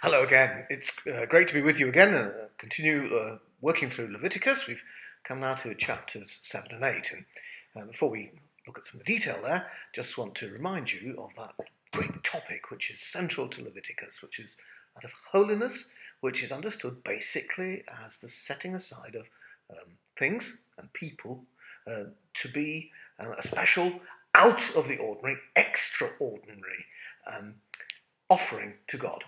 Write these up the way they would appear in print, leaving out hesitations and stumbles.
Hello again. It's great to be with you again and continue working through Leviticus. We've come now to chapters 7 and 8. And before we look at some of the detail there, just want to remind you of that great topic which is central to Leviticus, which is that of holiness, which is understood basically as the setting aside of things and people to be a special, out of the ordinary, extraordinary offering to God.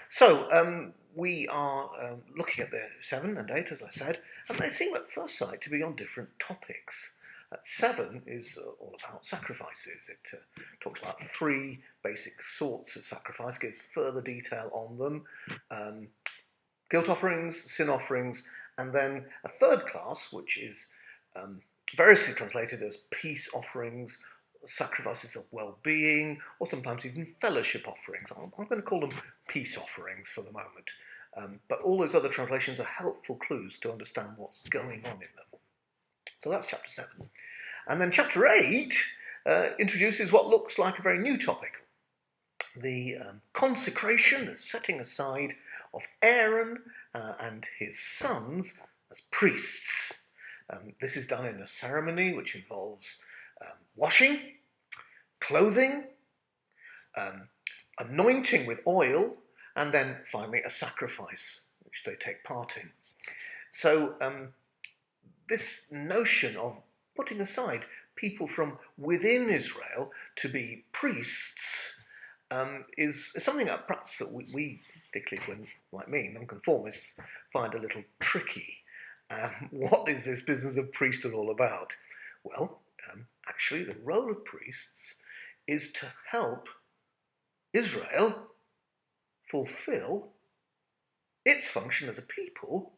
So we are looking at the 7 and 8, as I said, and they seem at first sight to be on different topics. 7 is all about sacrifices. It talks about 3 basic sorts of sacrifice, gives further detail on them. Guilt offerings, sin offerings, and then a third class, which is variously translated as peace offerings, sacrifices of well-being, or sometimes even fellowship offerings. I'm going to call them peace offerings for the moment. But all those other translations are helpful clues to understand what's going on in them. So that's chapter 7. And then chapter 8 introduces what looks like a very new topic. The consecration, the setting aside of Aaron and his sons as priests. This is done in a ceremony which involves washing, clothing, anointing with oil, and then finally a sacrifice which they take part in. So this notion of putting aside people from within Israel to be priests is something that perhaps that we particularly when, like me, nonconformists, find a little tricky. What is this business of priesthood all about? Well, actually the role of priests is to help Israel fulfill its function as a people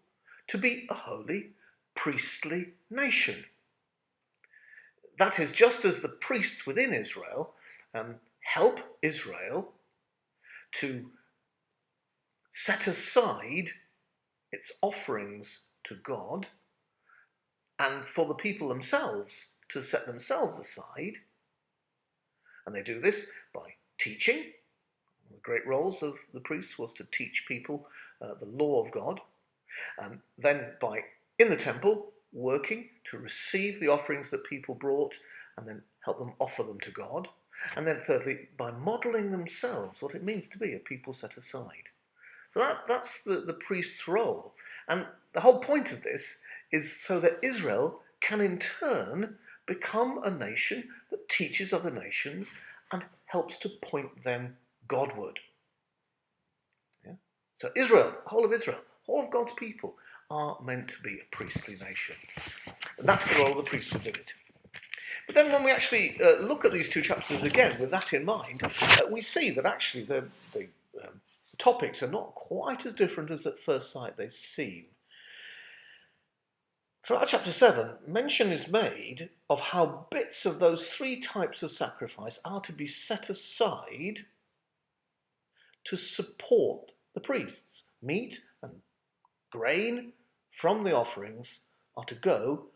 to be a holy priestly nation. That is, just as the priests within Israel help Israel to set aside its offerings to God, and for the people themselves to set themselves aside. And they do this by teaching. One of the great roles of the priests was to teach people the law of God. Then by, in the temple, working to receive the offerings that people brought and then help them offer them to God. And then thirdly, by modelling themselves what it means to be a people set aside. So that's the priest's role. And the whole point of this is so that Israel can in turn become a nation that teaches other nations and helps to point them Godward. Yeah? So Israel, the whole of Israel, all of God's people are meant to be a priestly nation. And that's the role of the priest within it. But then when we actually look at these 2 chapters again with that in mind, we see that actually the topics are not quite as different as at first sight they seem. Throughout chapter 7, mention is made of how bits of those 3 types of sacrifice are to be set aside to support the priests. Meat and grain from the offerings are to go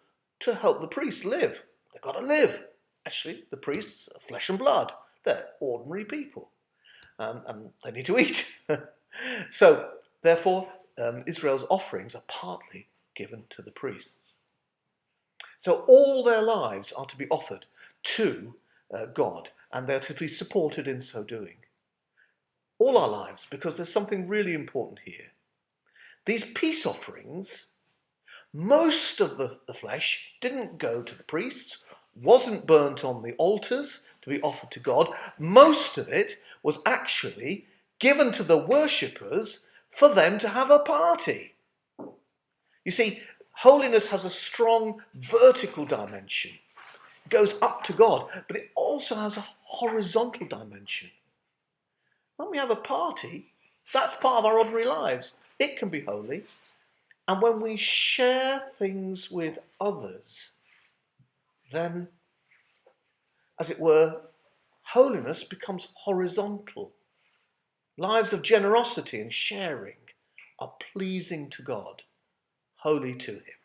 to help the priests live. They've got to live. Actually, the priests are flesh and blood. They're ordinary people. And they need to eat. So, therefore, Israel's offerings are partly given to the priests. So all their lives are to be offered to God, and they're to be supported in so doing. All our lives, because there's something really important here. These peace offerings, most of the flesh didn't go to the priests, wasn't burnt on the altars to be offered to God. Most of it was actually given to the worshippers for them to have a party. You see, holiness has a strong vertical dimension. It goes up to God, but it also has a horizontal dimension. When we have a party, that's part of our ordinary lives. It can be holy. And when we share things with others, then, as it were, holiness becomes horizontal. Lives of generosity and sharing are pleasing to God, holy to him.